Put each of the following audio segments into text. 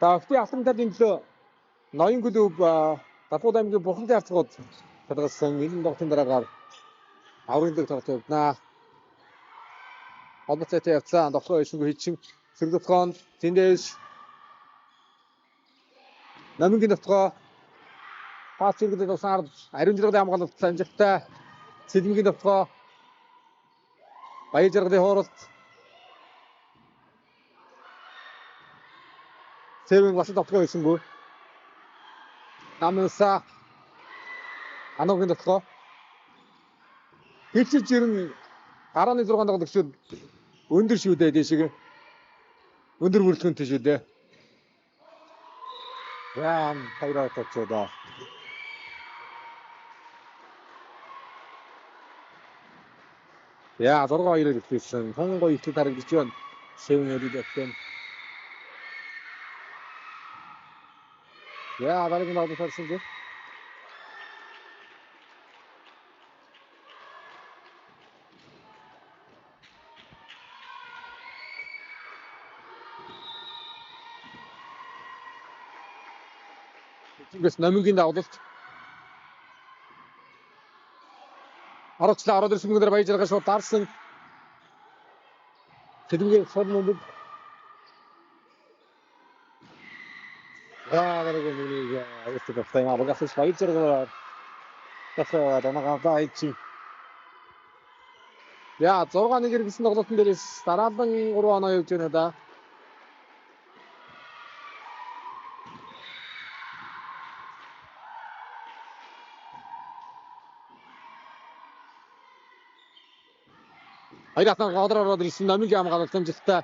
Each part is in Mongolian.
Давхты алтан талын төлөө ноён клуб Давхууд аймгийн Бурхантай харцгууд талгасан энэ тоглолтын дараагаар аврагын дэг тоглолт явуулнаа. Холбоотой явцсан тоглолт хийшингүй хийчин сэргэлтгоонд тэндээс намынгийн давтгоо пас зэрэглээд усаар ариун жаргалын хамгаалалт амжилттай Сэлмигийн давтгоо баяр жаргалын хооронд Сэвэн бас давтгоо хийсэнгүй. Намнасаа Аногийн давтгоо хичээж ирэн 16 тоглогчид өндөр шүү дээ дэшиг. Өндөр бүрэлдэхүүнтэй шүү дээ. Яам хайраа тавчаа. Яа 6-2-ээр ихсэн. Хонгой их тарагдж байна. Сэвэн өдөртөн. Яа дараагийн тоглолт харсан дээ. Ингээс намынгийн давлалт оролцлоо ороод ирсэн мөнгөөр баяж жаргал шууд дарсан. Тэдгээр сорнууд дараагийн нэг аваад тавтай авагаас баяж жаргал тасаа данагаа ичи. Яа 6-1 гэсэн тоглолтын дээрээс дараалан 3 оноо явж байна да. Хайрatan гадраараад ирсэн намынгийн хамгаалалт амжилттай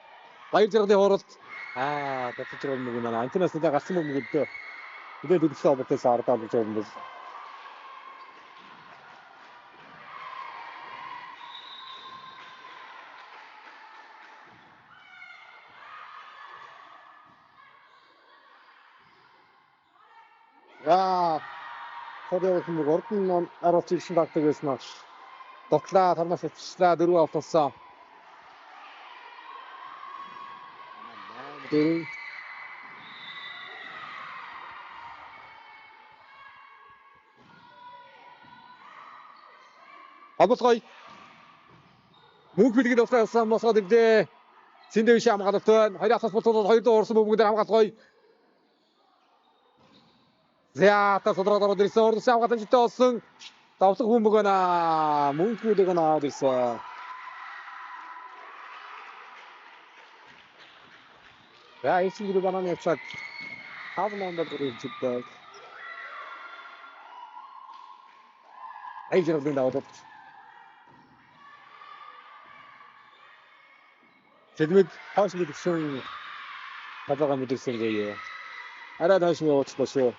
баяр жаргалын хооронд татж байгаа юм байна. Антинаас нэг гарсан юм гэдэг. Үлээд үлдсэн обоотээс ардаа болж байгаа юм байна. Хоороо хүмүүс ордон араас ирсэн тагтаг байсан аа. Дотлаа тармаас өчслээ 4 автолсон. Абосгой. Мөнх билгээд авсан мосгод ирлээ. Синдэвш хамгаалалт байна. Хоёр асаас болоод хоёр дуу урсан бүгдээр хамгаалгой. Зяата содроод ороод ирсэн. Урдсан хамгаалалт амжилттай болсон. Давлах бөмбөг байна. Мөнхүүдийг аваад ирсэн. Яа эцэг гүр бананы явцаг. Тавнанд дөрөвчтэй. Айжрын даваад. Тэдмэд хауш мэдсэн. Хадага мэдсэн гээ. Арай хауш явуулсан шүү.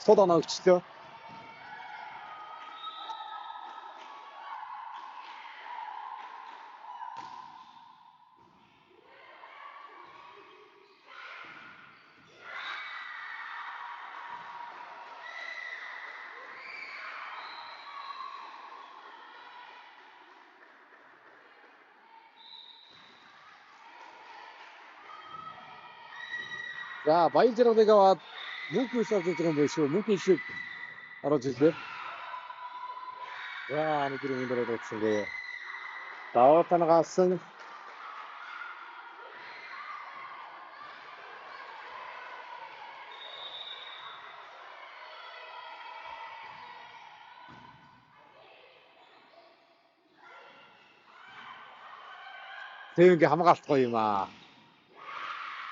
Содана өгчлөө. За баяр жаргалыг аваад мөнхөөс авч байгаа юм байна шүү. Мөнхийн шиг ороод ирлээ. Яа нэг юм дээр бодсон гээ. Даваа танагасан. Тэвэнгээ хамгаалт гоё юм аа.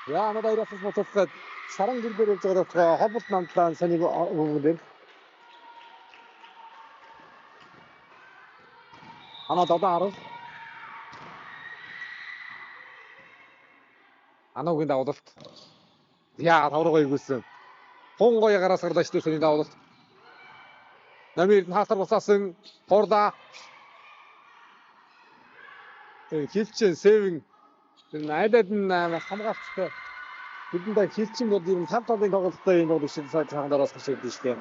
Яа надад ирэх бодлоход саран гэр дээр явж байгаа хоббот намтлаа саний өгөөд. Ана додоо 10. Аногийн давлалт. Яа таврагой гүйсэн. Хонгой гараас гарлаа шүү саний давлалт. Намир хаасар босаасан хорда. Хилчэн Сэвэн найдад нь хамгаалцтай. Бидэндээ хилчин бол юм 5 талын тоглолттой юм бол шиг сайд хандараас гарч ирдэ шүү дээ.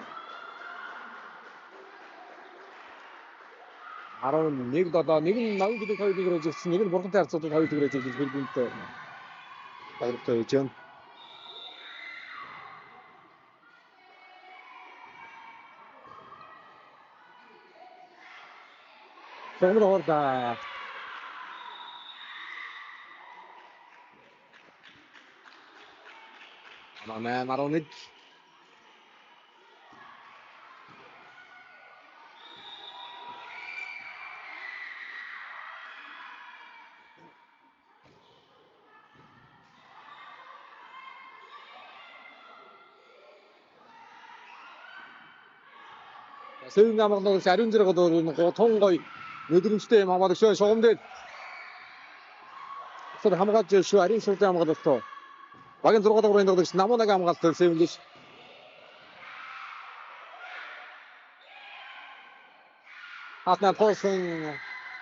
11 додоо нэг нь навын гэдэг хоёрыг руу зөвсөн нэг нь Бурхантай харцуудад хоёр тэгрэж ирж билбэнтэй. Баяртай байж байна. Тэгмэр хоорда. Манай маруныг Севинг амгалнаас ариун зэрэг тун гоё мэдрэмжтэй юм хамаадаг шүү. Шугамдээ тэр хамгаалж шүү. Ариун шүлтэй хамгаалалтаа. Багийн 6 дугаарыг дагдаг намунаг хамгаалт Севингээс. Хатна тосон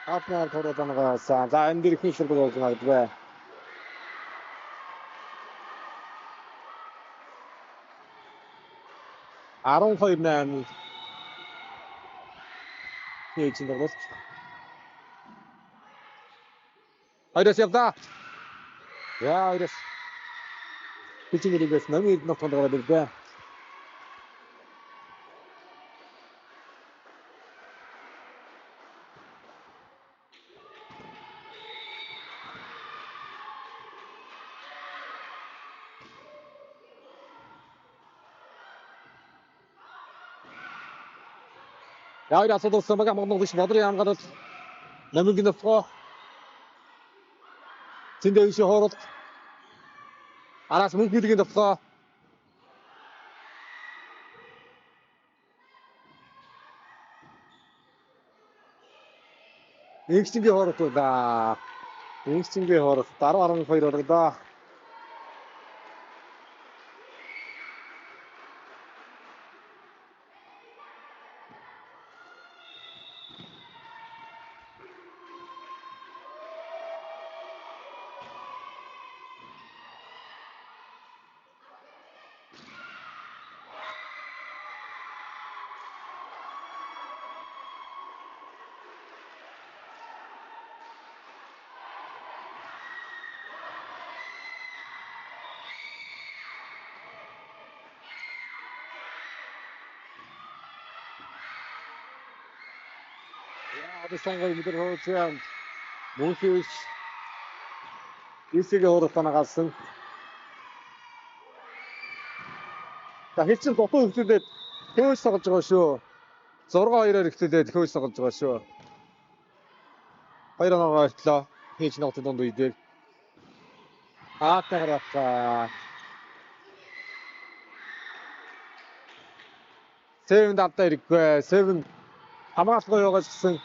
хатна торотангаа за энэ дэр их шилдэг болж байгаа. 12-8 хийж байгаа бол. Хайрас явда. Яа хайрас. Бичигээрээс намайг нотонд гараад ирлээ. Яа яа содос мага магногдож бодрын хамгаалалт намайг нотгоо. Зиндэвш хоорол араас мөнгөний нотгоо. Инстингийн хоорол да. Инстингийн хоорол 10-12 оролдоо. Адисангаа мэдэр хөөцөн мөнхөс исэгээ хооролтоногаасан. За хэлсэн дутуу хөвлөдөө хөөс согж байгаа шүү. 6-2-оор ихлүүлээд хөөс согж байгаа шүү. 2-1 ойтлоо. Хийж нотын дунд үедээ. Аатараа. Севен давтаа ирэхгүй. Севен хамгаалалгүй байгаа гэсэн.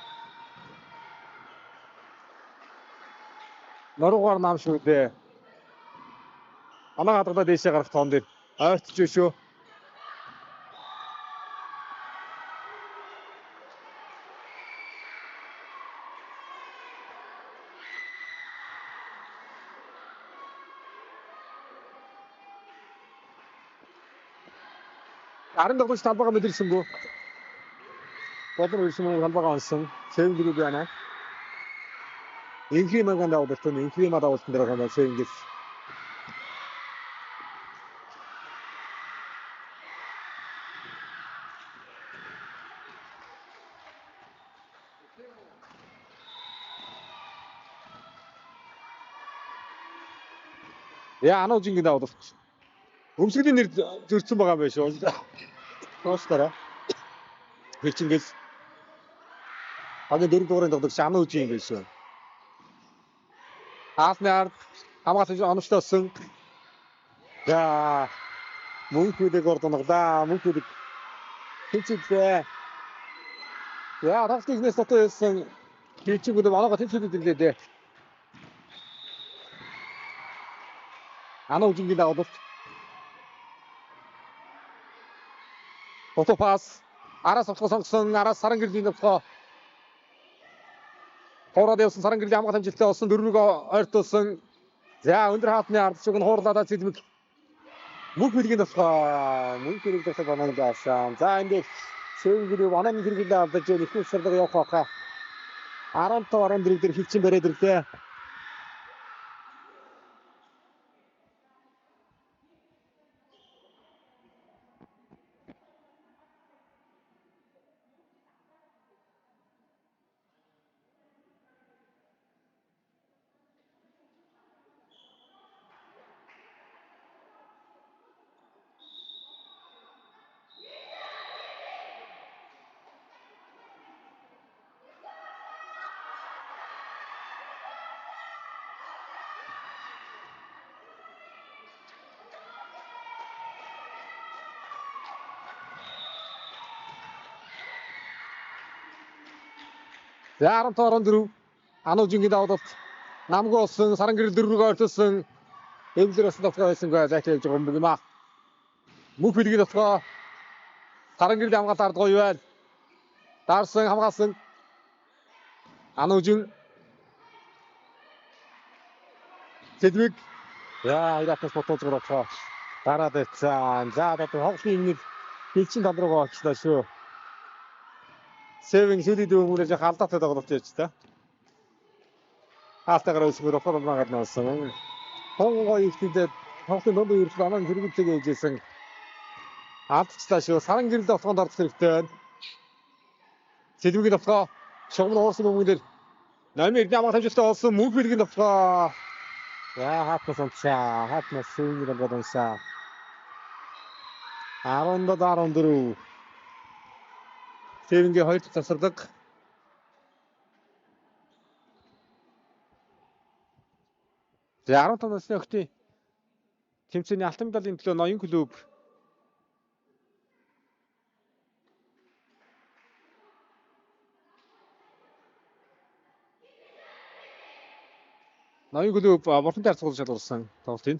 Нуруугаар нам шүү дээ. Амаа хадгалаад дэшээ гарах тоон дээр ойртож шүү. Арын дагууч талбайгаа мэдэрсэнгүү. Бодор ирсэн мөн талбайгаа онсон. Севен гэрүү байна. Инхи маган давуулсан. Инхи мадавуулсан дээр байгаа Севенгээс. Яа ануу жингийн давуулсан. Өмсгөлийн нэр зөрчсөн байгаа юм байна шүү. Тоостараа. Хичингээс хагийн 4 дугаарыг дагдаг шамаа үжи юм байна шүү. Хаснаар хамгаалж оноштоосон. За мөнхөдөг ордоноглаа. Мөнхөдөг хичээлээ. Яа тавтигнээс дотоодсэн хичээнгүүд манайга хичээлүүд ирлээ дээ. Ануу жингийн давуулт. Фото пас. Араас авах сонгосон. Араас саран гэрлийн авах. Хоороод явсан саран гэрлийн хамгаалалт амжилттай болсон 4-г ойртуулсан. За өндөр хаалтны ардчиг нь хуурлаад зэлмэг. Мөнх билгийн авах. Мөнх билгийн авах банаг даасан. За энэ Севен гэрээ бананы хэрэглээ авдаж нэхүүс сардаг явах байхаа. 15-14 дээр хилчин бариад ирлээ. За 14 Ануужингийн давалт намгүй болсон саран гэрэл 4-р ойртолсон эвлэрээс давтгаа байсангүй зайтай явж байгаа юм аа. Мөнх билгийн давтгаа саран гэрэл хамгаалалт ардгаа юу байл. Дарсан хамгаалсан Ануужин Сэдвиг яа ирахаас ботооч гарахаа дараад байцсан. За одоо хавхын нэг дэлчин тал руугаа очлоо шүү. Севен сүлид өмөрөж халдаатай тоглож байж та. Хаалтайгаар өсгөр ухаан маагаад нуусан. Хонгой ихтэйд хавхын донд ирж аман хэрэглэгээ хийжсэн. Алдчихлаа шүү. Саран гэрэл давтгаанд орох хэрэгтэй байна. Сэдвиг давтгаа шугам уурсан өмнөдөр намын эрдэнэ хамгаалалт хамжилттай олсон мөнх билгийн давтгаа. Яа хатнаас сүүнээр бодонсаа. 14 Сэвэнгийн хоёр дахь тасардаг. За 15 насны охтын тэмцээний алтан медалийн төлөө ноён клуб Бурхантай харьцуулж шалгуулсан тоглолтын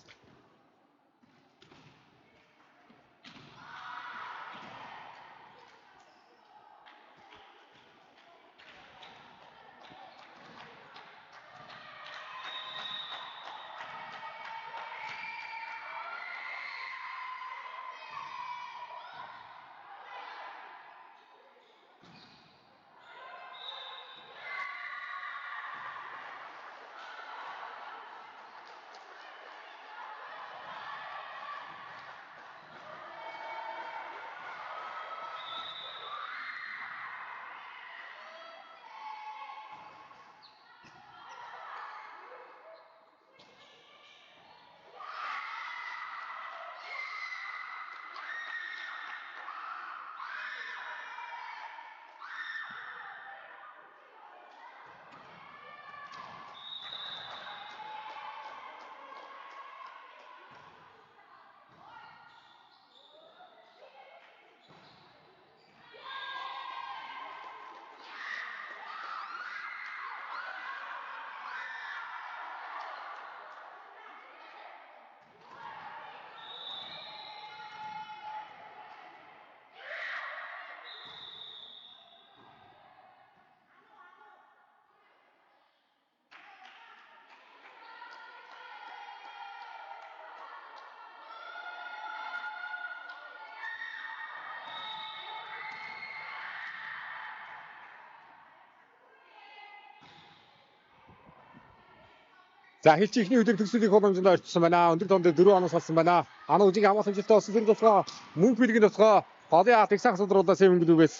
За хэлж ихний үеэр төгсөлтийн боломжтой орчихсон байна. Өндөр тоонд 4 оноос болсон байна. Ануужингийн хамгаалалт хамжилттай болсон зэрэг тусгай мөнх билгийн тусгай голын хат их сайхан судруудаа Сэвэн клубээс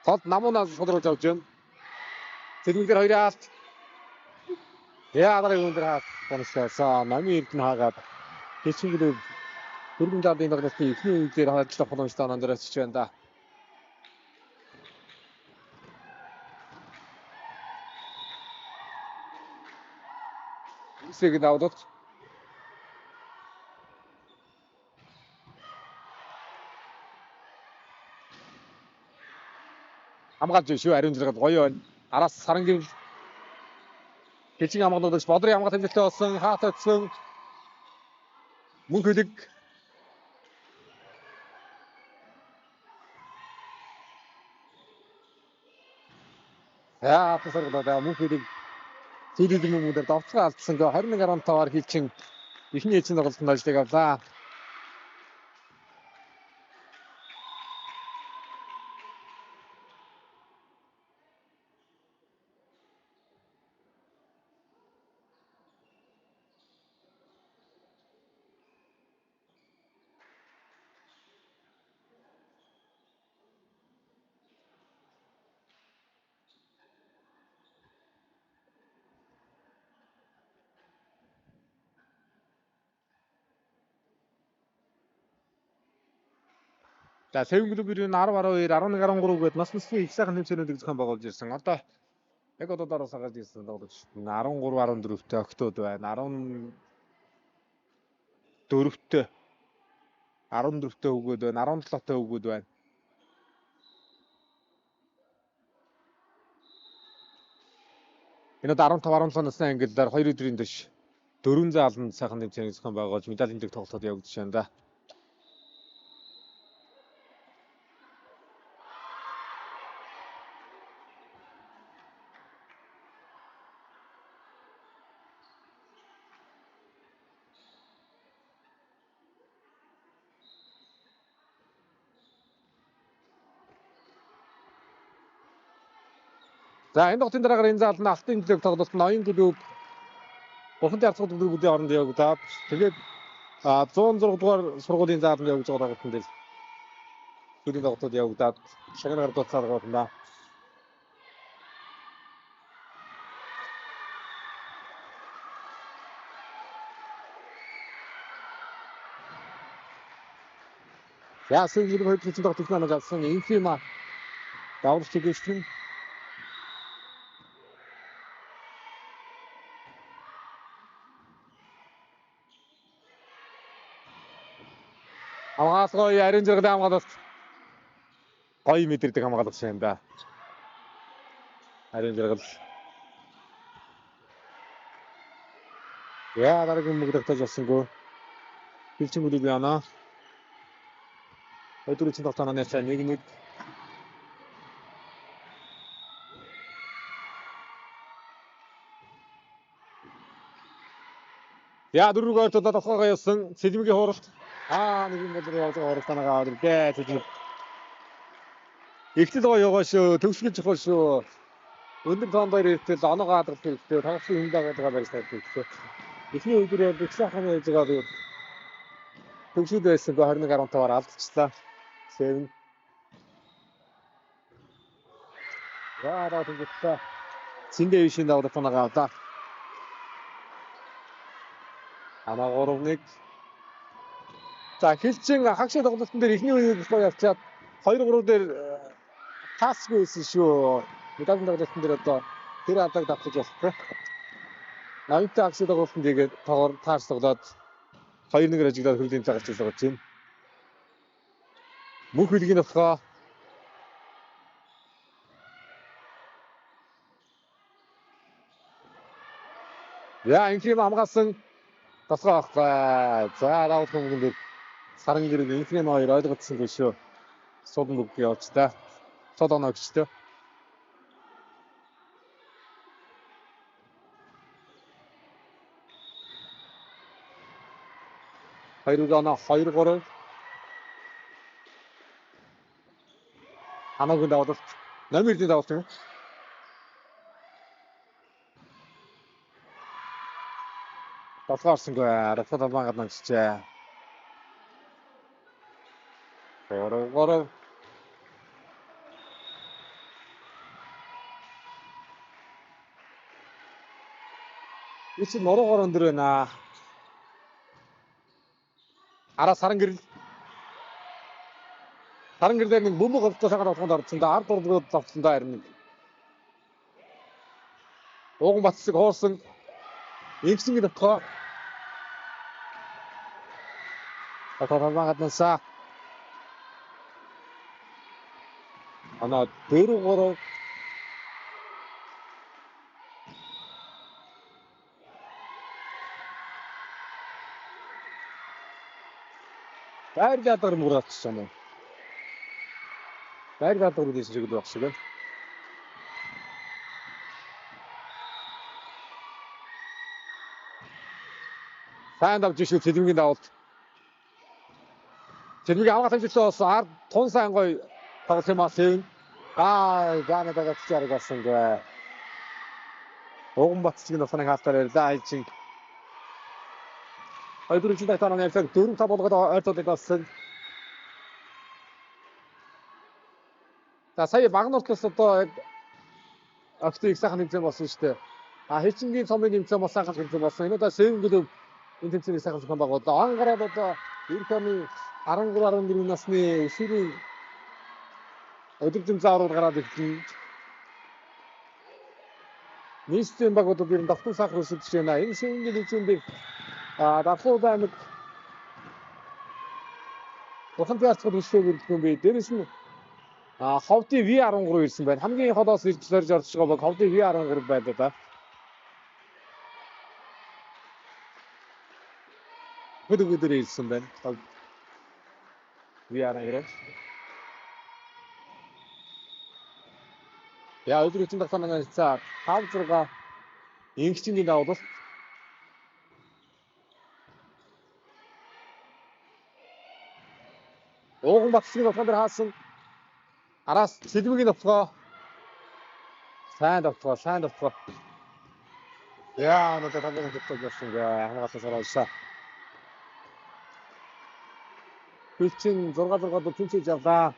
тод намуунаас судруулж авч байна. Сэдвүүдээр хоёр хаалт. Яа дараагийн өндөр хаалт бонустай намын эрдэнэ хаагаад хэлчин клуб дөрвөн даадын тоглолтын ихний үеэр ажиллах боломжтой оноо дээрээс ч байна да. Үсэг давлуулт хамгаалж шүү ариун зэрэг гоё байна. Араас саран гэрэл хэлчин хамгаалалт бодрын хамгаалалт хамжилттай болсон хаатайцсан мөнх билэг яа тасаргалаа мөнх билэг Сэдвиг хүмүүдээр давтгаа алдсан 21-15-аар хэлчин ихний эцсийн тоглолтод ажлыг авлаа. За Сэвэн клубын 10 12 11 13 гээд нас насны их сайхан тэмцээнүүдийг зохион байгуулж ирсэн. Одоо яг одоо дараас гарч ирсэн тоглогч 13 14-т октод байна. 14-т 14-т өгөөд байна. 17-т өгөөд байна. Энэ одоо 15-16 насны ангиллаар 2 өдрийн дэш 400 алан сайхан тэмцээний зохион байгуулж медалийн дэг тоглолтод явагдаж байна да. За энэ тоглолтын дараагаар энэ заалны алтын дэг тоглолт ноён клуб Булхан Ярцгал клубүүдийн хооронд явагдаад тэгээд 106 дугаар сургуулийн зааланд явж байгаа гэсэн дээр клубийн тоглолтод явагдаад шагнаар дуусаад байна. За сүүлийн 2 жилийн тоглолтын маань авсан инфима давж чиглэсэн. Хамгаалгын ариун зэрэглэлийн хамгаалалт гоё мэдэрдэг хамгаалагч юм да. Ариун зэрэгэл. Яа дараагийн мөгдөгтөж авсангүй. Хилчин бүлэг яана. Өдөр чинь тоглоом нэсэ нэг яа дөрвөөр төлөө тохоогоо явсан Сэлмигийн хууралт нэг юм бол явж байгаа хууралт танагаа аваад тийм ихтэл гоё яваа шүү төгсгөл чухал шүү өндөр тоон дээр ихтэл оноогоо хадгалж хэрэгтэй тоглосон юм байгаа байж таардаг. Эхний өдрөө их сайхан байж байгаа би төгсгөл байсан 21-15-аар алдчихлаа. 7 яараа тэгвэл Синдэ вишин даваад танагаа аваа. Ана 3-1. За хилчин хагшаа тоглолтын дээр эхний үеийг болоо явчаад 2-3 дээр тасгүй байсан шүү. Медалийн тоглолтын дээр одоо тэр адаг давтаж байна. Ноёнтой хагшаа тоглолтын дээр тоогоор таарцлаад 2-1-ээр ажиглаад хөрлийн цагаарч байгаа чинь. Мөнх билгийн болохоо яа инфим хамгаалсан тасгаах. За даавал хүмүүнд саран гэрэг инфим хоёр ойлгоцсон гэж шүү. Сулан үг явууч та. Сулан өгчтэй. Хоёроо 2-3 хамаагүй даваад номерын даваад юм. Тасгаарсангүй рафад албангаад нагчжээ. 3 Ич нуруугаар өндөр байна. Араа саран гэрэл. Саран гэрлээр нэг бөмбөг голцоо цагаар болохонд орсон да ард урдгууд завсан да харин. Ууган батсыг хоорсон инксинг дотгоо. Атармагаднасаа. Ана 4-3 Байргадар муратсан юм. Байргадар үдээс зэрэг байх шиг байна. Сайн давж шүү Цэлмигийн давалт. Цэлмигийн авах хэмжээтэй болсон ард тун сайн гоё тоглох юм аа сэв. Ганадагаа чараг болсон гэ. Ууган батцыг насны хаалтаар ярьлаа хайчин. Ойдурч дайтаа нэрсэг 4-5 болгоод ойртоод байсан. За сая багнуутлаас одоо актив сайхан тэмцээн болсон шүү дээ. Хичингийн цомын тэмцээн бас сайхан тэмцээн болсон. Энэ удаа Сэвэн клуб энэ тэмцээний сайхан зохион байгууллаа. Ангараад одоо эх оны 13-14 насны өсвөрийн өдөр тэмцээн аваад гараад ирсэн. Нийслэлийн багуудад ер нь давтан сайхан өсөж байна. Энэ Сэвэн клубын Дафуу аймаг Булхан Ярцгал өсвөр гэрэлтэн бай. Дээрээс нь Ховдын V13 ирсэн байна. Хамгийн холоос ирж зорж орж байгаа баг Ховдын V13 байдаг да. өдөр ирсэн байна. Яараа ирээ. Яа өдөр için тасанаа за 5-6 ингчний давуу. Ууган батсгийн болохоор хаасан араас сэлмгийн давтгаа сайн давтгаа. Яа надад таван давтгаа гэсэн хангалттай сараасан. Хүчин 6 до тэнцэж явлаа.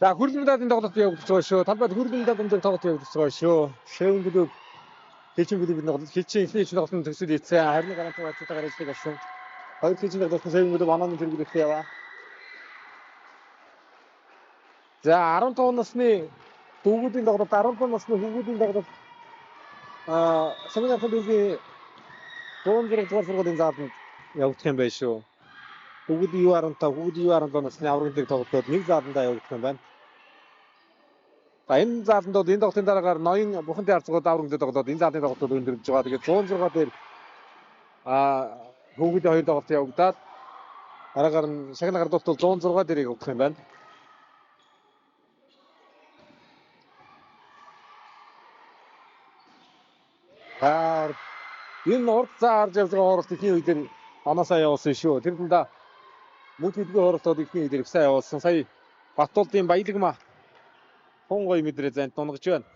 За хүрэлэн медалийн тоглолт явагдаж байгаа шүү. Талбайд хүрэлэн медалийн тоглолт явагдаж байгаа шүү. Шэвэн глүг хилчин глүг тоглолт хилчин ихний тоглолтын төсөл ийцээ харин гарантаа бацтайгаар ажиллаж болсон. Хоёр хилчин тоглолт шэвэн глүг анааны хэрэглэхтэй яваа. За 15 насны хүүгүүдийн тоглолт 15 насны хүүгүүдийн тоглолт Сэмэнэ хөлөгийн 106 дугаар сургуулийн зааланд явагдах юм байна шүү. Хүүгүүдийн U15, хүүгүүдийн U17 насны аврагын тоглолтод нэг зааландаа явагдах юм байна. Энэ зааланд бол энэ тоглолтын дараагаар ноён бухантай харцгууд аврагын тоглолтод энэ заалын тоглолтод өндөрж байгаа. Тэгээд 106 дээр хүүгүүдийн хоёр тоглолт явагдаад дараагаар нь шагнал гардуулт бол 106 дээр явагдах юм байна. Энэ урд заарж явж байгаа хооронд ихний үед нь оноосаа явуулсан шүү. Тэр дундаа мөнх хэлбэр хоорондоо ихний үед их сайн явуулсан. Сая Батуулдын Баялагма тун гоё мэдрээ зайд дунгаж байна.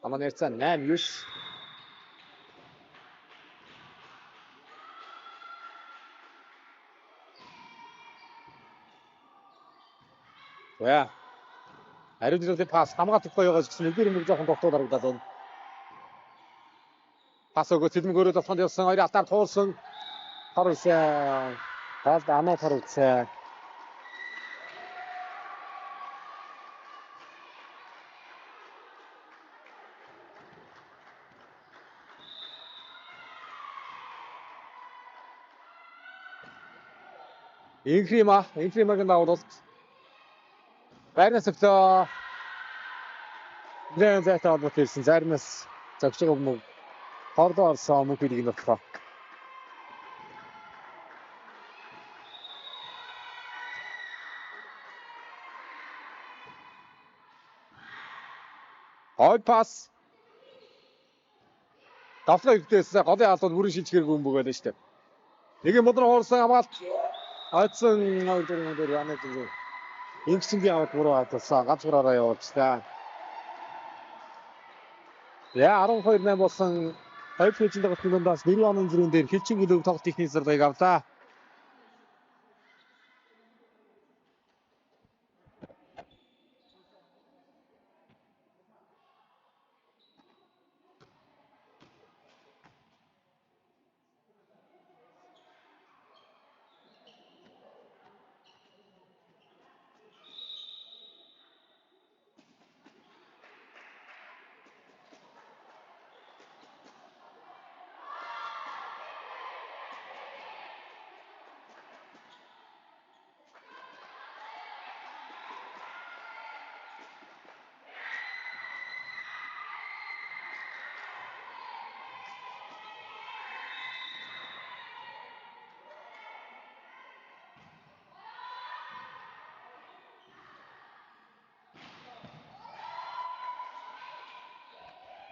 Амаа нэрцээ 8-9. Яа. Ариун зэрэглэлийн пас хамгаалах гоё байгаа гэсэн эдгээр юм жоохон тогтоод харагдаад байна. Пас өгөө цэлмгөөрөө тосгонд явсан хоёр алтаар туулсан. Харсан. Талд анаа харсан. Инфримагийн давуулт. Байрнаас өглөө. Нэн зайтай холбоотой ирсэн. Зарнаас зогсож байгаа юм уу? Хорлоо орсон мөнх хэлийг нөтлөө. Хой пас. Давлага ихтэйс голын хаалт бүрэн шилжгэргүй юм бөгөөд нь штэ. Нэг юм бодроо хоорсон хамгаалт ойцсон өөр яанаа гэж. Инксингийн аваад буруу хатсан. Ганц гураараа явуулчихлаа. Яа 12-8 болсон 2 фэжин тоглолтын дундаас 1 онон зүрэн дээр хилчин глүг тоглолт техник зэргийг авлаа.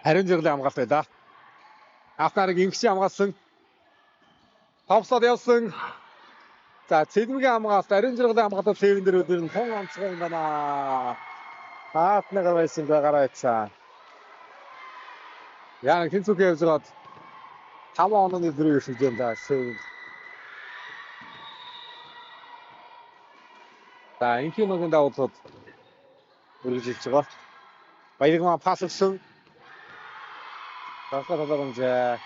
Харин зэрлэг хамгаалт байлаа. Автарыг ингэсэн хамгаалсан. Товслоод явсан. За цэдмгийн хамгаалт харин зэрлэг хамгаалт цэвэн дээр өдөр нь хон онцгой юм байна. Хаатнагаар байсан байгаарай цаа. Яа хинцүүгээ явж байгаад 5 онооны дөрөв шилж байна цэвэн. За инхийн нэгэн давуулууд үргэлжилж байгаа. Баяргамаа пас өгсөн. Тасаа боломжтой.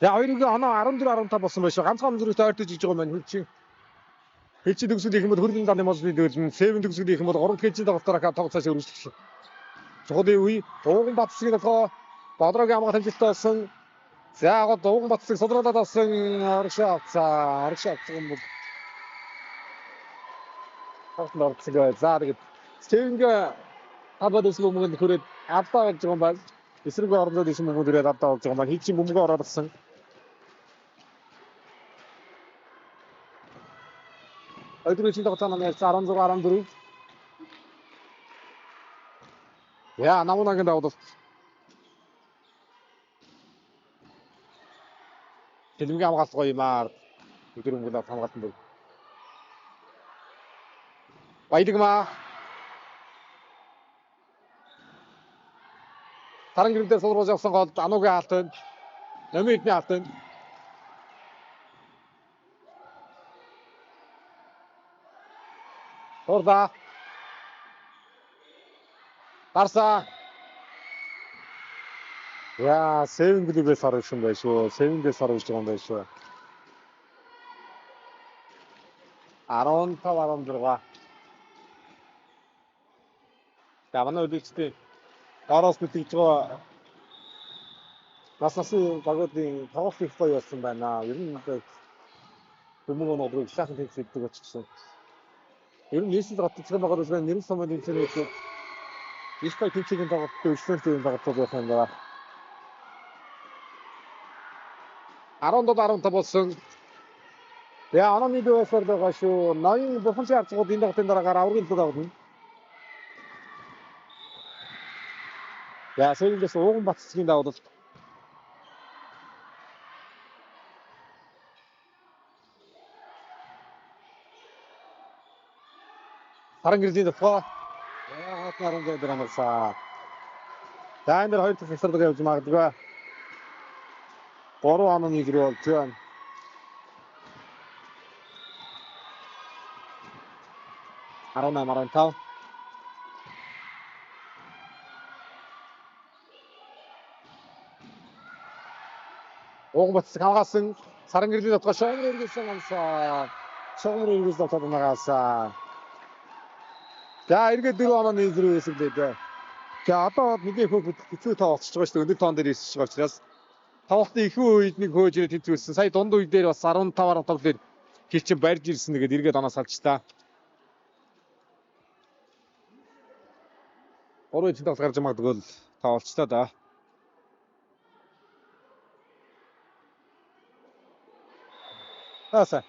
За хоёрын оноо 14-15 болсон байж ганцхан зүрхтэй ойртож иж байгаа маань хөлчин. Хэлчид төгсгөл их юм бол хөргөн даны мос бидэрлэн 7 төгсгөл их юм бол 3 хэлчид тоглолтоор тоглолцоос өргөжлөж. Чухлын үе Ууган Батцгийн толгой Бодрогийн хамгаалалт амжилттай болсон. За яг Ууган Батцыг содруулаад авсан аргашаа юм бол тоглолтод орцгоо. За тэгээд Стевенгээ хабадас мөнгөнд хүрээд алдаа болж байгаа юм байна. Эсрэг орнод иш мөнгөнд хүрээд алдаа болж байгаа юм байна. Хийчих мөнгө ороодсан. Өдрийн тоглолтоо маань 16-14. Яа, намуунагийн давуу. Тэдний хамгаалт гоё юмар. Өдрийн мөнгөнд хамгаалсан баг. Баяргамаа Саран гэрдээ суулруулж явсан гол Анугийн хаалтын. Номын эдний хаалтын. Хурда. Гарсаа. Яа, 7 блүгээс харж юм байна шүү. 7-гээс харж байгаа юм байна шүү. 15-16. За манай үлэгчтэй Ороос бүтгэж байгаа нас насны багуудын тоглолт их гоё болсон байна. Ер нь төмөг оногрыг шахах тэмцэлдэг очсон. Ер нь нийслэл готцсон байгаа учраас нэрэн сумын тэмцэлүүд Испани тэмцээний тоглолттой өчлөлтийн тоглолт байх юм байна. 17-15 болсон. Яа, ананы дэвсэр байгаа шүү. Ноён бурхан чарцгууд энэ тоглолтын дараагаар аврагын төлөв авна. Яа, сүүлдээс ууган батцгийн давуулт. Саран гэрлийн тухай. Яа, хатнаран дээр амарсаа. За энэ 2 дахь хэсэг явж магадгүй. 3 онооны гэр болж байна. Марантав. Ууган батцыг хамгаалсан саран гэрлийн тухай шоомор иргэсэн амсаа. Шоомор иргэсэн дотоод нагаасаа. За эргээд 4 онооны зэрэг хэсэглээд. За одоо нэгэн хөө хэцүү тоо болчихж байгаа шүү дээ. Өндөр тоон дээр ирсэж байгаа учраас тоглолтын ихэнх үед нэг хөөж ирээд тэнцвэрсэн. Сая дунд үе дээр бас 15-аар тоглолт хил чинь барьж ирсэн. Тэгээд эргээд оноо салж та. 3 эцэг тоглолт гарч магадгүй л тоолцтой да. Тааса.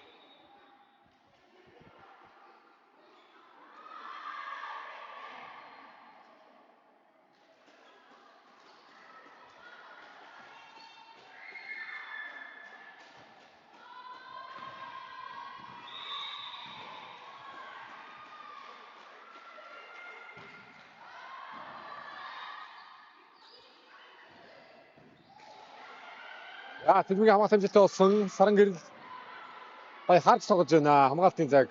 За тэдний хамгаалт амжилттай болсон. Саран гэрэл бай харж тоглож байна. Хамгаалтын цаг.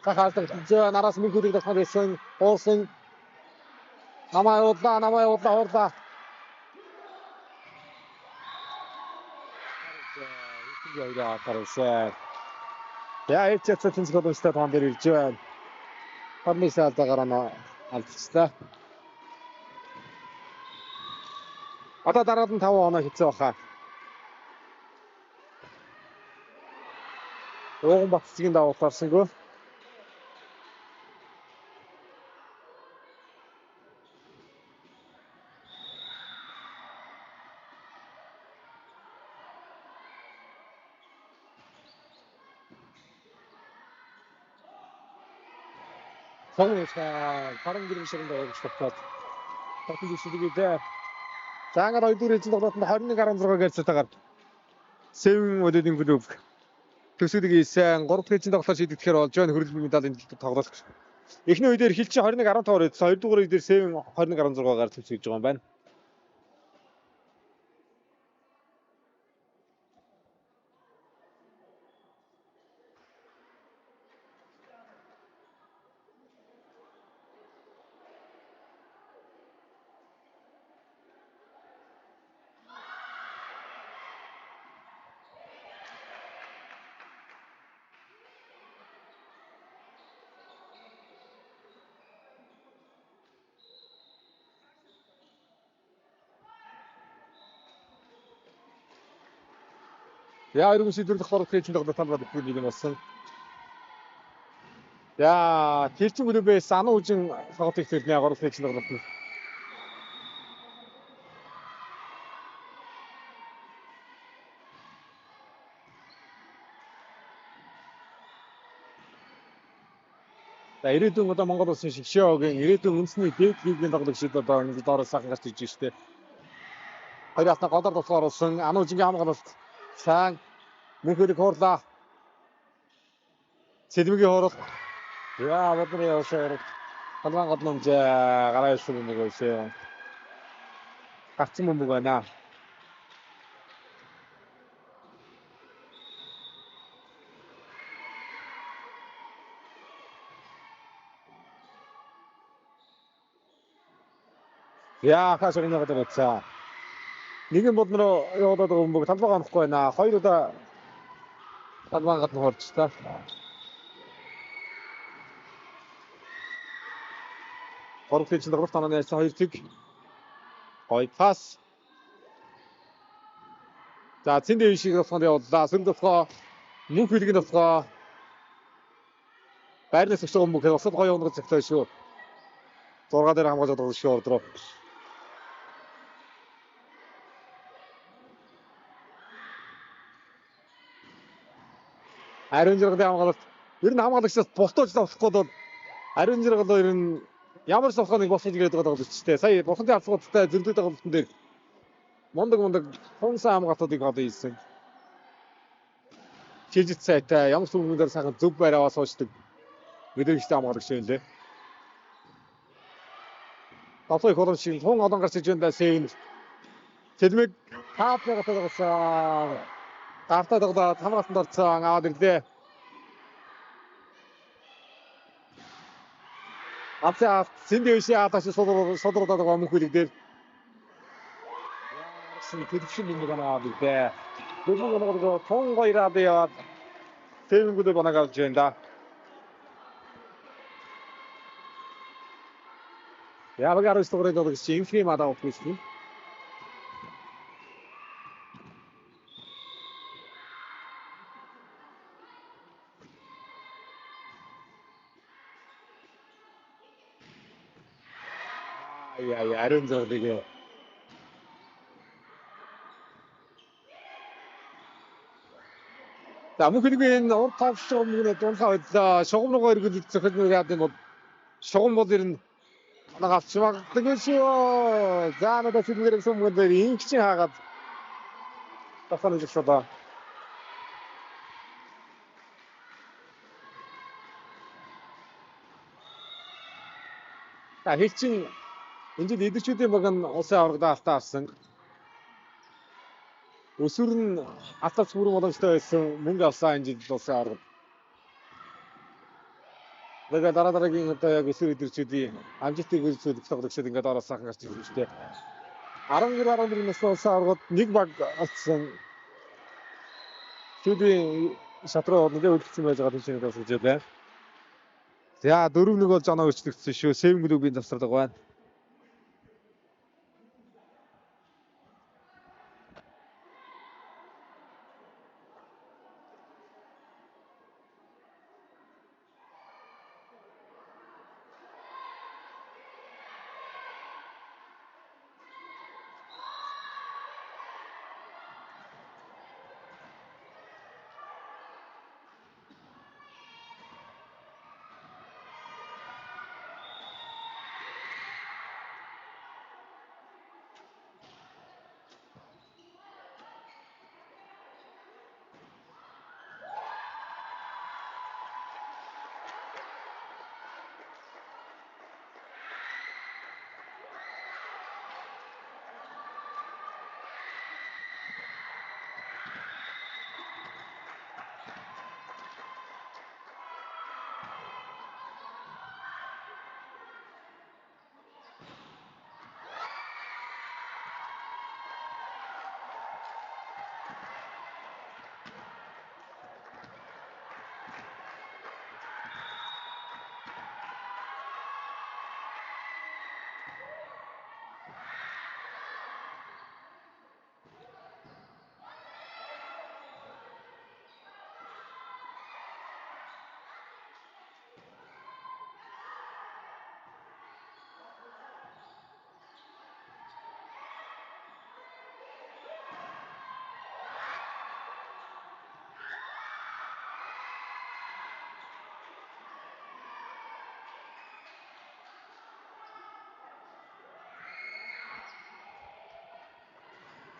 Цахаалт зөө нараас мөнгөийг дахин байсан. Уусан. Намаа уурлаа. Яа, карсаа. Яа, эцэцэн тэнцэх боломжтой тоон дээр ирж байна. Хармисаа дагараа алдчихлаа. Одоо дараад нь 5 оноо хийцээ баха. Ууган батцгийн давуу тарсангүй. Сонёшаа паран гэрэн ширэнд орж тавтаад. Татвар шидэгээ. За ингээд 2 дэх эзэн тоглолтод 21-16 гэлцэтээр 7 өдөөдийн клуб төсөлийг ийсэн 3 дахь эзэн тоглолт шийдэгдэхээр болж байна. Хөрөлбөр медалийн тоглолт. Эхний үедэр хил чинь 21-15 байсан. 2 дугаар үедэр 7 21-16-гаар төвсөж байгаа юм байна. Яа, ерөн шийдвэрлэх хорог хийсэн тоглолт талбарт бүхнийг нь болсон. Яа, тэрчин клубээс Ану үжин тоглолтыг тэрний агуулгыг хийсэн тоглолт. За ирээдүйн одоо Монгол улсын шгшөөгийн ирээдүйн үндэсний дэд лигийн тоглолт шиг одоо ингээд доороо сайхан гарч иж штэ. Хоёр атна голоор болохоор болсон Ану үжингийн хамгаалалт сайн мөнхөрийг хуурлаа. Сэлмигийн хурал. Яа, бодны явшаар. Халван гол номж гараа ишүүг нэг өсөө. гарсан юм байна. Яа хашаа нэг удаа бацаа. Нэгэн бол нөө яваад байгаа юм бол талбай гаахгүй байна. Хоёр удаа талбай гадна хорч та. Хорогч чинь дөрөв танаа нээсэн хоёр цэг. Гой пас. За цэндээ шиг болохоор явууллаа. Сүндөхөө мөнх билгэн болохоор байрнаас өчөө юм бол усад гоё онгоц zegтэй шүү. 6 дээр хамгаалж байгаа шүү ордроо. Ариун жиргалын хамгаалалт ер нь хамгаалагчдаас босдож авахгүй бол ариун жиргал ер нь ямар ч болохыг босгож ирээд байгаа гэж ч тийм. Сая бурханы алцгуудтай зөрдөд байгаа бүхэн дээр мондог хонсан хамгаалтуудыг одоо хийсэн. Чижит сайтай ямар ч хүмүүнээр сайхан зөв байраа суучдаг мэдээлэлтэй хамгаалагч юм лээ. Тавхай холон шиг тун олон гарч иж байна сэйн. Цэлмэг таапнаа татагсан. Гартаа дагда хамгаалтанд орцсон аваад ирлээ. Апсаа цэндээшээ аташ содороод байгаа мөнх билэг дээр. Яарсан төлөвшин юм байна бие. Бүгд тун гоёраад яваад тэвэнгүүдээ банаг авч байна да. Яг гарч стоорээд байгаа чинь инфим адаа утсан. Яа ариун зөрлөг. За мөнхний урд тавш өмнө дуусаа байдлаа. Шугам руугаа эргүүлж зөвхөн яад юм бол шугам бол ер нь анаг авч магадгүй шүү. За надад сэтгэлээр сүмгэн дээр инх чинь хаагаад тасаа нэг шодоо. За хэлчин энэ жил эдгчүүдийн баг нь улсын аврагда автаа авсан. Өсвөр нь атас бүрэн боломжтой байсан мөнгө авсан энэ жил улсын аврагд. Тэгээд дараагийн одоо яг өсвөр эдгчүүдийн амжилтыг үзүүлэх тоглогчид ингээд ороо сайхан гарч ирж байна. 12 насны улсын аврагд нэг баг олцсон. Шүдийн шатруу нэгэ үлдсэн байж байгаа тийм бас гэж байна. За 4-1 болж оноо өчлөгдсөн шүү. Сэвэн клубын завсарлага байна.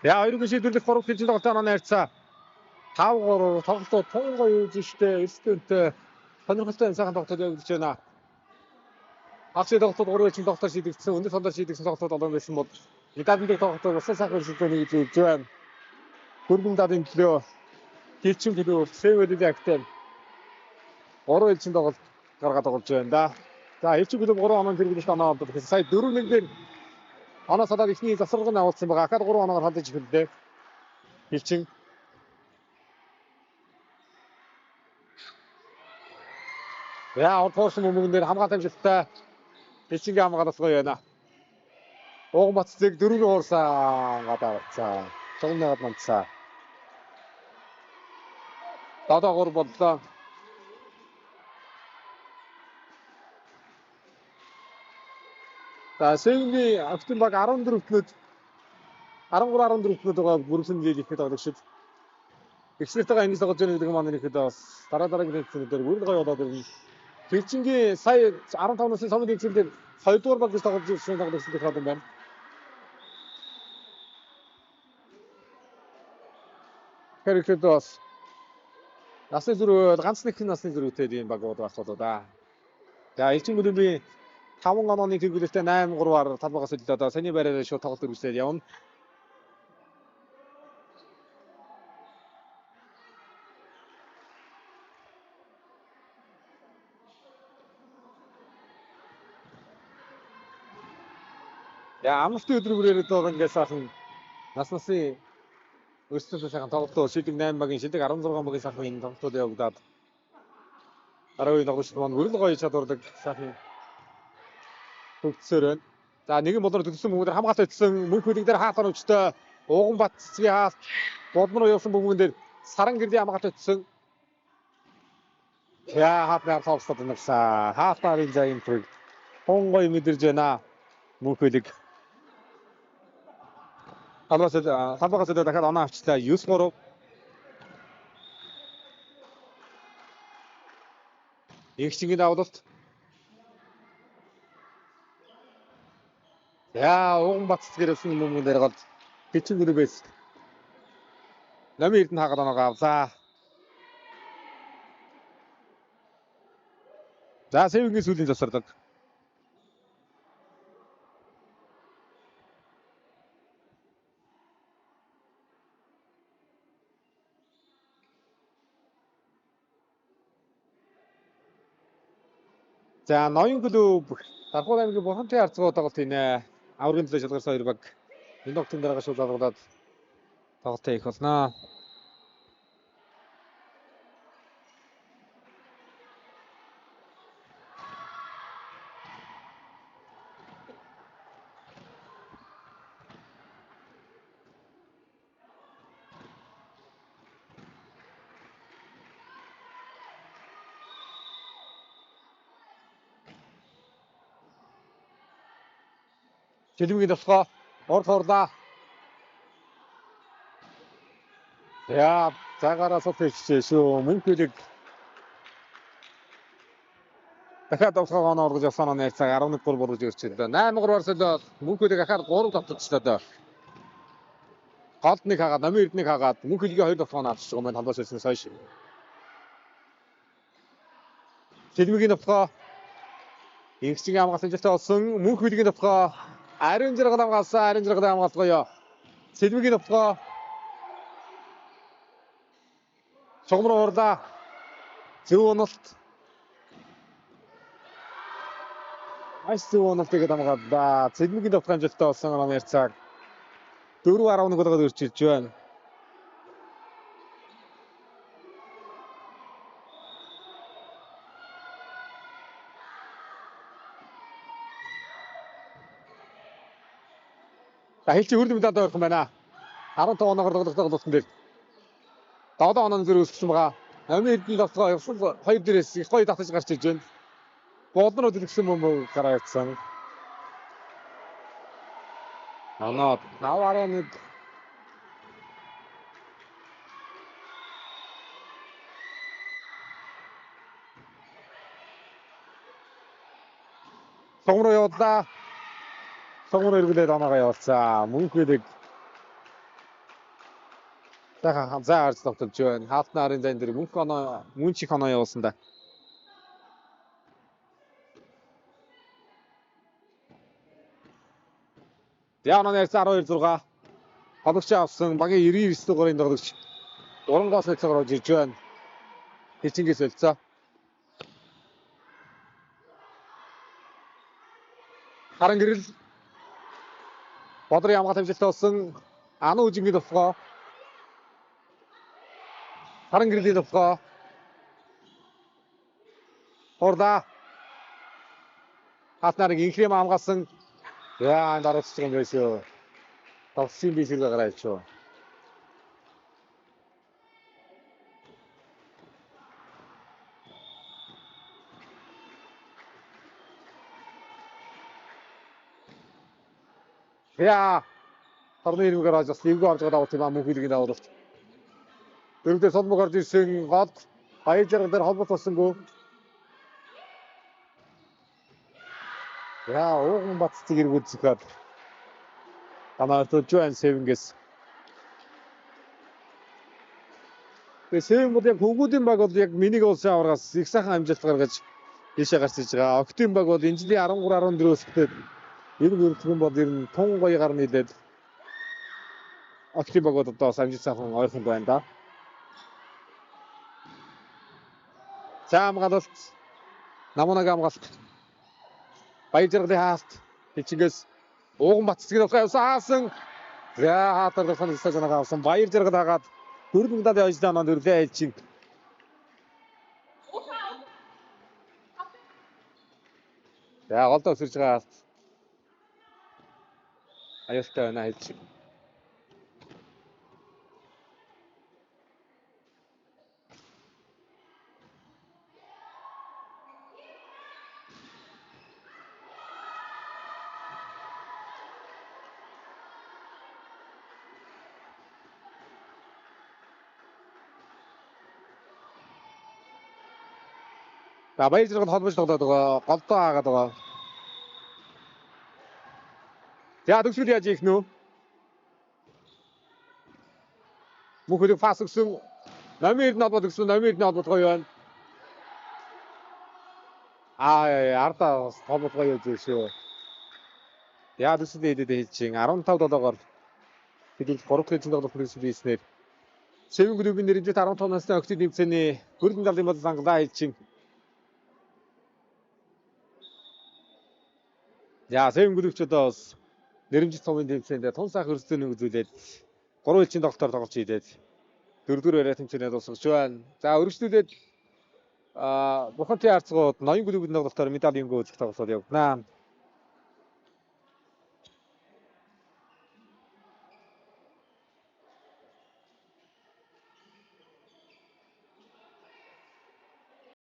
Яа хоёрын шийдвэрлэх 3 хэлжин тоглолтоо найрцаа. 5-3 тоглолтоо тун гоё үз штэ. Эрсдэнтэй сонирхолтой сайхан тоглолтод явагдаж байна. Хагас тоглолтод 3 хэлжин тоглолтоор шийдэгдсэн. Өндөр сондар шийдэгдсэн тоглолтод олон байсан бол Идадын тоглолтод усан сайхан шилжүүлээ гэж хэлж байна. Хөргөн дадын төлөө хилчин төлөө Сэвэдэд актер 3 элчин тоглолт гаргаад тоглож байна да. За элчин клуб 3 оноо зэрэглэж оноо олдод гэсэн. Сая 4-1-ээр оноо садаад ихний засваргыг авуулсан байгаа. Ахад 3 оноор халдаж ирлээ. Хилчин. Яа орхон мөнгөн дээр хамгаалалт амжилттай хилчингийн хамгаалалт гоё байна. Уугмбатцыг 4-ийн уурсан гадаарцаа. Цогноод манцаа. Дадагуур боллоо. За Сэвэнгийн актив баг 14-т 13-14-т байгаа бүрэлдэхүүн лиг ихэд тоглох шиг. Ихснэртэйгээ энийг тоглож байгаа гэдэг нь манай нэхэд бас дараагийн хэсэгтэр бүр гоё болоод ирнэ. Хилчингийн сая 15 насны сомын хэсэгтэр 2 дугаар баг гэж тоглож ирсэн тоглогчдод хаад юм байна. Хэрэгтэд бас насны зүрх ганц нэг насны зүрхтэй ийм багууд байх болоо да. За элчин клубын 5 онооны тэргүүлэлтэд 8-3-аар талбайгаас үлдээд одоо саний байраар шууд тоглолт үргэлжлээд явна. Яа амралтын өдөр бүрээр одоо ингээд сайхан насны өссөн сайхан тоглолтоо шидэг 8 багийн шидэг 16 багийн сайхан энэ тоглолтууд явагдаад дараагийн тоглолт маань бүрэл гоё чадвардаг сайхан хөгжсөөр байна. За нэгэн болоор төлсөн хүмүүдээр хамгаалалт хийсэн мөнх хөлөг дээр хаалтар өвчтэй Ууган Батцгийн хаалт бодмор явсан бүгэн дээр саран гэрлийн хамгаалалт хийсэн. Яа хаалтаар хавцад нэрсэн. Хаалтарын зайн 프로 хонгой мэдэрж байна. Мөнх хөлөг талбайгаас дахиад оноо авчлаа 9-3. Игчингийн давлалт. Яа Ууган Батцгийн явсан бүгэн дээр гол хичин гүрбэс. Намын эрдэнэ хаагаад оноо авлаа. За Сэвэнгийн сүүлийн засварлаг. За ноён клуб Дархуул аймгийн Бурхантай харцгаа тоглолтийнэ. Аврагын төлөө шалгарсан 2 баг. Энэ тогтын дараа шууд алгадаад тоглолтоо хийх болно. Жилмгийн тусгай орд хорлаа. Яа цагаараа суулчихжээ шүү. Мөнх хөлөг дахиад тоглохоо оноо оргож явсан оноо ярьцааг 11-3 бургаж өрчөлөө. 8-3-аар солиод мөнх хөлөг ахаар 3 тоглолцлоо доо. Голд нэг хагаад, намын эрднийг хагаад мөнх хөлөгийн 2 тоглолт авчихсан юм байна хамбаас ирснээс хойш. Жилмгийн тусгай Игчингийн хамгаалалт амжилттай болсон. Мөнх хөлөгийн тусгай Ариун зэрэг хамгаалсан. Ариун зэрэг хамгаалгоё. Жилмгийн тусгай Цогмор урлаа. Зөв уналт. Айс зөв уналтыг хамгааллаа. Жилмгийн тусгай амжилттай болсон оноо ярьцааг 4-11 болгоод өрчилж байна. За хэлчих хөрд мэдээд ойрхон байна. 15 оноогоор тоглолтсон дээр 7 онооны зэрэг өссөн байгаа. Намын эрдэнэ тусгай явсан 2 дээрээс их гоё татаж гарч иж байна. Болноо дэлгэсэн бөмбөг гараа явцсан. Оноо 5-11 Цогмор явууллаа. Цогмор эргэлээд оноогоо явуулцаа. Мөнх хөлөг дахиад заа харж тоглож байна. Хаалтны арын зайн дээр мөнх оноо мөн чих оноо явуулсан да. За онооны 12-6 хологч авсан багийн 99 дугаарыг тоглогч Урангоос цогоор орж ирж байна. Хичингээс өлцөө. Харан гэрэл Бодрын ямгаа тамжилтаа болсон Ану үжингийн төвхөө. Харан гэрэлийн төвхөө. Хорда хатнарыг инхрэм амгаасан. Яа дараач юм байсан. Тавсын бишиг гараач. Яа орны ирмэг гараж бас ливг орж байгаа тийм ам хүүхэлгийн давуулт. Дөрөвдөө солбог орж ирсэн гол баяр жаргал дээр холбот болсонгүй. Яа ууган баццыг эргүүлцгээд танаа төжвэн сэвингээс. Сэвэн бол яг хөвгүүдийн баг бол яг минийг улсын аваргаас их сайхан амжилт гаргаж ийшээ гарч иж байгаа. Октийн баг бол энэ жилийн 13-14-өөс эхлээд энэ бүртгэн бол ер нь тун гоё гар нийлээд Октийн баг бол одоо амжилт сайхан ойрхон байна да. За амгаалалт намунаг амгаалт баяр жаргалын хаалт хичгээс ууган баццгийг авсан. За хатар сан стажнаа авсан баяр жаргал хагаад дөрвөн дад явж даанаа дөрвөө айлчин. За голдоо өсөрж байгаа хаалт. Аюултай байна айлчин. За баяр жаргал холбож тоглоод байгаа. Голдоо хаагаад байгаа. За төгсгөл яаж ийх нөө? Мөхөд фас өгсөн. Номер 9 холбоод өгсөн. Номер 1 холбоод гоё байна. Арда холбоод гоё шүү. Яа төсөл хийдэд хэлчихин 15-7-оор хэдүүлж 3 дахь эзэн тоглох принцип хийснээр Сэвэн группийн нэржит 15 насны октод нэмцэний хөргөн далын бол сангалаа хэлчихин. За Сэвэн группч одоо бас нэрмжит цомын тэмцээнд тун сайх өрсөлдөөнийг үзүүлээд 3 элчин тоглолтоор тоглож ийдээд 4-р яриа тэмцээнээ дуусгаж байна. За өргөжлүүлээд Бурхантай харцгууд ноён группийн тоглолтоор медалийн гол үзэх тоглолтод явагнаа.